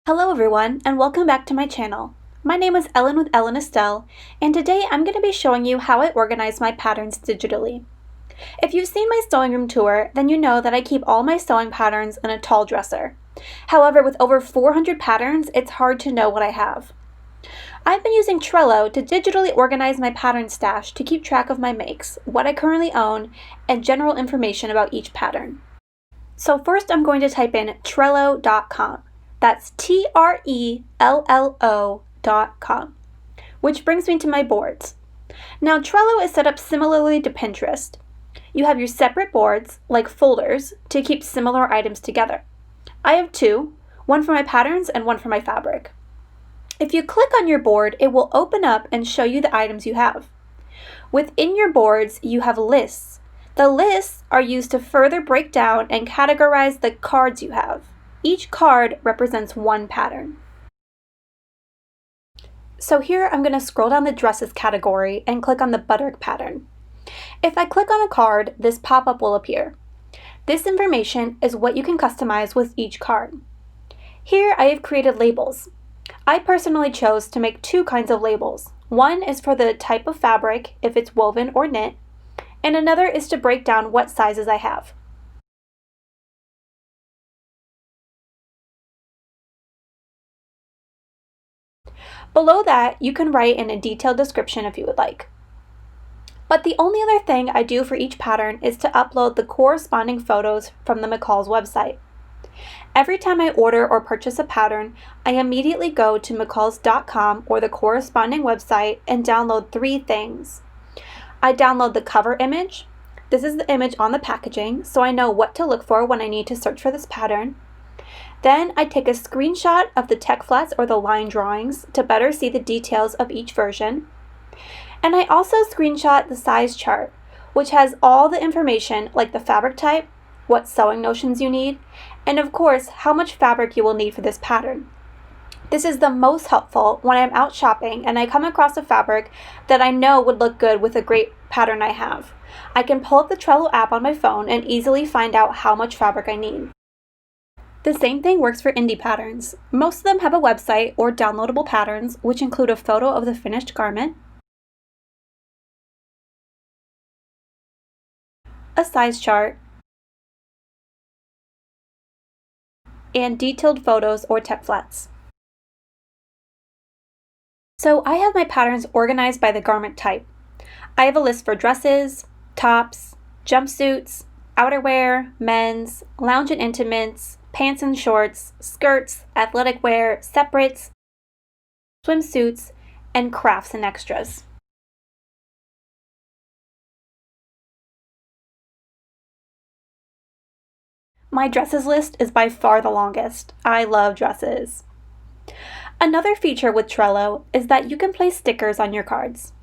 Hello everyone, and welcome back to my channel. My name is Ellen with Ellen Estelle, and today I'm going to be showing you how I organize my patterns digitally. If you've seen my sewing room tour, then you know that I keep all my sewing patterns in a tall dresser. However, with over 400 patterns, it's hard to know what I have. I've been using Trello to digitally organize my pattern stash to keep track of my makes, what I currently own, and general information about each pattern. So first I'm going to type in Trello.com. That's Trello.com, which brings me to my boards. Now Trello is set up similarly to Pinterest. You have your separate boards, like folders, to keep similar items together. I have two, one for my patterns and one for my fabric. If you click on your board, it will open up and show you the items you have. Within your boards, you have lists. The lists are used to further break down and categorize the cards you have. Each card represents one pattern. So here I'm going to scroll down the dresses category and click on the buttock pattern. If I click on a card, this pop-up will appear. This information is what you can customize with each card. Here I have created labels. I personally chose to make two kinds of labels. One is for the type of fabric, if it's woven or knit, and another is to break down what sizes I have. Below that, you can write in a detailed description if you would like. But the only other thing I do for each pattern is to upload the corresponding photos from the McCall's website. Every time I order or purchase a pattern, I immediately go to mccalls.com or the corresponding website and download three things. I download the cover image. This is the image on the packaging, so I know what to look for when I need to search for this pattern. Then I take a screenshot of the tech flats or the line drawings to better see the details of each version. And I also screenshot the size chart, which has all the information like the fabric type, what sewing notions you need, and of course how much fabric you will need for this pattern. This is the most helpful when I'm out shopping and I come across a fabric that I know would look good with a great pattern I have. I can pull up the Trello app on my phone and easily find out how much fabric I need. The same thing works for indie patterns. Most of them have a website or downloadable patterns, which include a photo of the finished garment, a size chart, and detailed photos or tech flats. So I have my patterns organized by the garment type. I have a list for dresses, tops, jumpsuits, outerwear, men's, lounge and intimates, pants and shorts, skirts, athletic wear, separates, swimsuits, and crafts and extras. My dresses list is by far the longest. I love dresses. Another feature with Trello is that you can place stickers on your cards.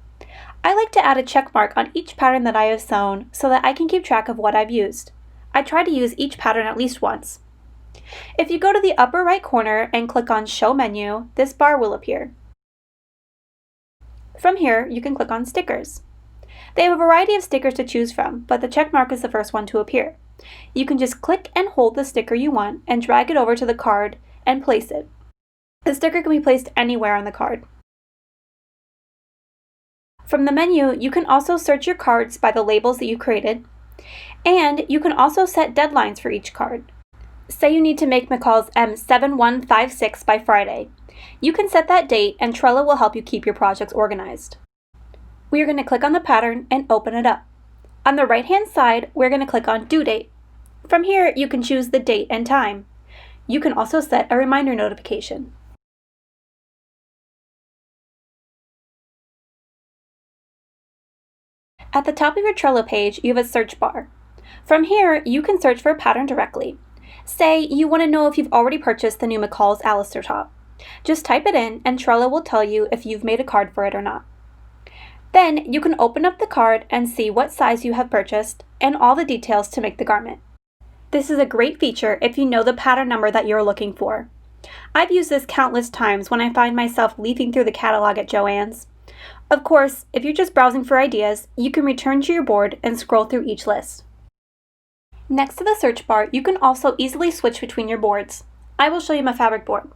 I like to add a check mark on each pattern that I have sewn so that I can keep track of what I've used. I try to use each pattern at least once. If you go to the upper right corner and click on Show Menu, this bar will appear. From here, you can click on Stickers. They have a variety of stickers to choose from, but the check mark is the first one to appear. You can just click and hold the sticker you want and drag it over to the card and place it. The sticker can be placed anywhere on the card. From the menu, you can also search your cards by the labels that you created, and you can also set deadlines for each card. Say you need to make McCall's M7156 by Friday. You can set that date and Trello will help you keep your projects organized. We are going to click on the pattern and open it up. On the right-hand side, we're going to click on Due Date. From here, you can choose the date and time. You can also set a reminder notification. At the top of your Trello page, you have a search bar. From here, you can search for a pattern directly. Say you want to know if you've already purchased the new McCall's Alistair top. Just type it in and Trello will tell you if you've made a card for it or not. Then you can open up the card and see what size you have purchased and all the details to make the garment. This is a great feature if you know the pattern number that you're looking for. I've used this countless times when I find myself leafing through the catalog at Joann's. Of course, if you're just browsing for ideas, you can return to your board and scroll through each list. Next to the search bar, you can also easily switch between your boards. I will show you my fabric board.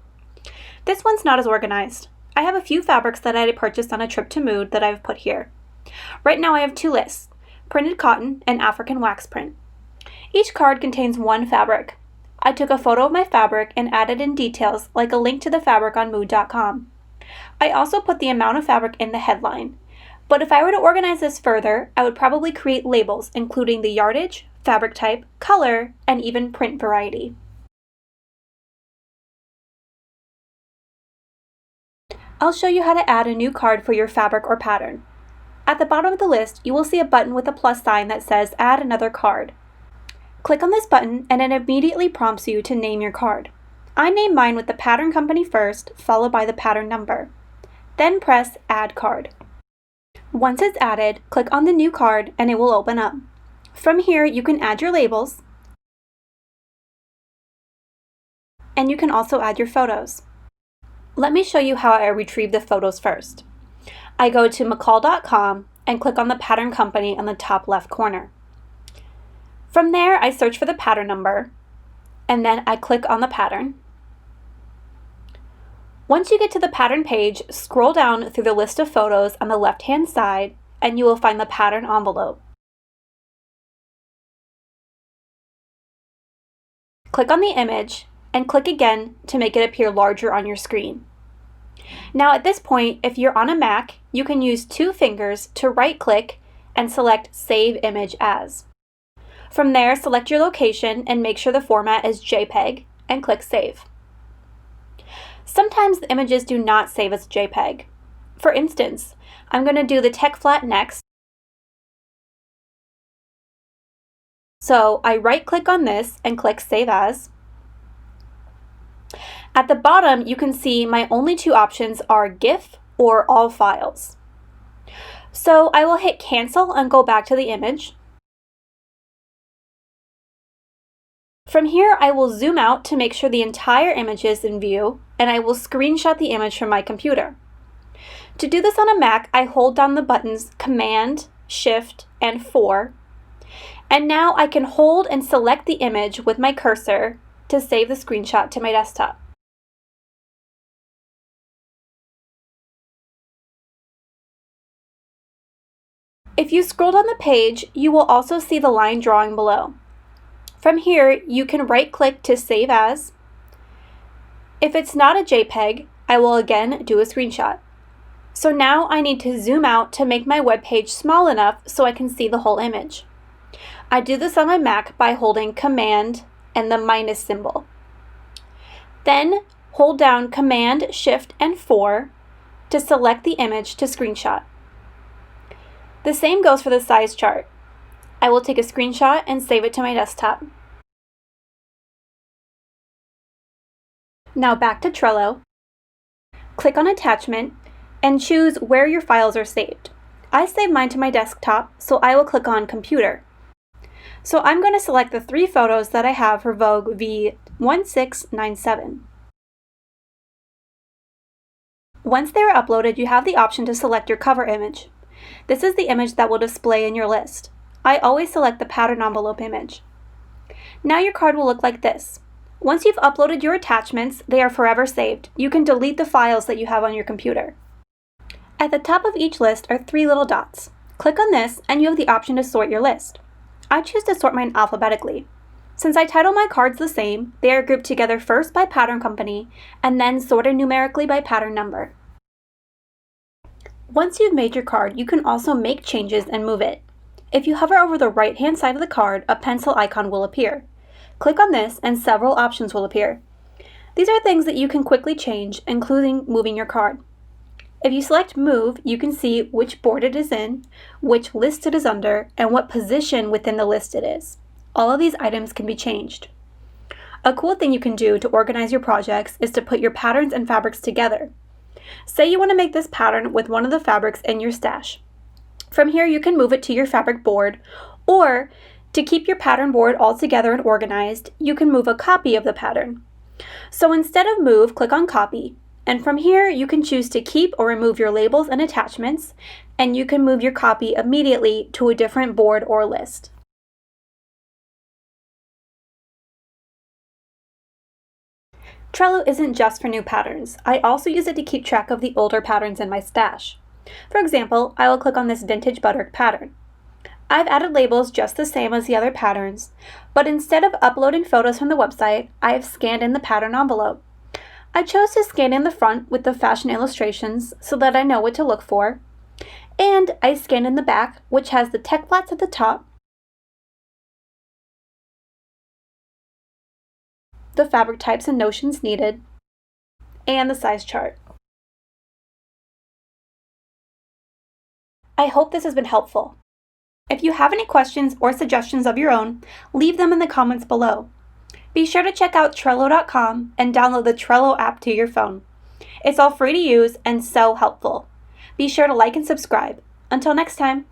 This one's not as organized. I have a few fabrics that I purchased on a trip to Mood that I've put here. Right now I have two lists, printed cotton and African wax print. Each card contains one fabric. I took a photo of my fabric and added in details like a link to the fabric on mood.com. I also put the amount of fabric in the headline. But if I were to organize this further, I would probably create labels including the yardage, fabric type, color, and even print variety. I'll show you how to add a new card for your fabric or pattern. At the bottom of the list, you will see a button with a plus sign that says Add Another Card. Click on this button and it immediately prompts you to name your card. I name mine with the pattern company first, followed by the pattern number. Then press Add Card. Once it's added, click on the new card and it will open up. From here, you can add your labels, and you can also add your photos. Let me show you how I retrieve the photos first. I go to McCall.com and click on the pattern company on the top left corner. From there, I search for the pattern number, and then I click on the pattern. Once you get to the pattern page, scroll down through the list of photos on the left-hand side, and you will find the pattern envelope. Click on the image, and click again to make it appear larger on your screen. Now at this point, if you're on a Mac, you can use two fingers to right-click and select Save Image As. From there, select your location and make sure the format is JPEG, and click Save. Sometimes the images do not save as JPEG. For instance, I'm going to do the tech flat next. So I right-click on this and click Save As. At the bottom, you can see my only two options are GIF or All Files. So I will hit Cancel and go back to the image. From here, I will zoom out to make sure the entire image is in view, and I will screenshot the image from my computer. To do this on a Mac, I hold down the buttons Command, Shift, and 4, and now I can hold and select the image with my cursor to save the screenshot to my desktop. If you scroll down the page, you will also see the line drawing below. From here, you can right-click to Save As. If it's not a JPEG, I will again do a screenshot. So now I need to zoom out to make my web page small enough so I can see the whole image. I do this on my Mac by holding Command and the minus symbol. Then hold down Command, Shift, and 4 to select the image to screenshot. The same goes for the size chart. I will take a screenshot and save it to my desktop. Now back to Trello. Click on Attachment and choose where your files are saved. I saved mine to my desktop, so I will click on Computer. So I'm going to select the 3 photos that I have for Vogue V1697. Once they are uploaded, you have the option to select your cover image. This is the image that will display in your list. I always select the pattern envelope image. Now your card will look like this. Once you've uploaded your attachments, they are forever saved. You can delete the files that you have on your computer. At the top of each list are 3 little dots. Click on this and you have the option to sort your list. I choose to sort mine alphabetically. Since I title my cards the same, they are grouped together first by pattern company and then sorted numerically by pattern number. Once you've made your card, you can also make changes and move it. If you hover over the right-hand side of the card, a pencil icon will appear. Click on this and several options will appear. These are things that you can quickly change, including moving your card. If you select Move, you can see which board it is in, which list it is under, and what position within the list it is. All of these items can be changed. A cool thing you can do to organize your projects is to put your patterns and fabrics together. Say you want to make this pattern with one of the fabrics in your stash. From here, you can move it to your fabric board, or to keep your pattern board all together and organized, you can move a copy of the pattern. So instead of Move, click on Copy. And from here, you can choose to keep or remove your labels and attachments, and you can move your copy immediately to a different board or list. Trello isn't just for new patterns. I also use it to keep track of the older patterns in my stash. For example, I will click on this vintage butterick pattern. I've added labels just the same as the other patterns, but instead of uploading photos from the website, I have scanned in the pattern envelope. I chose to scan in the front with the fashion illustrations so that I know what to look for, and I scanned in the back, which has the tech flats at the top, the fabric types and notions needed, and the size chart. I hope this has been helpful. If you have any questions or suggestions of your own, leave them in the comments below. Be sure to check out Trello.com and download the Trello app to your phone. It's all free to use and so helpful. Be sure to like and subscribe. Until next time.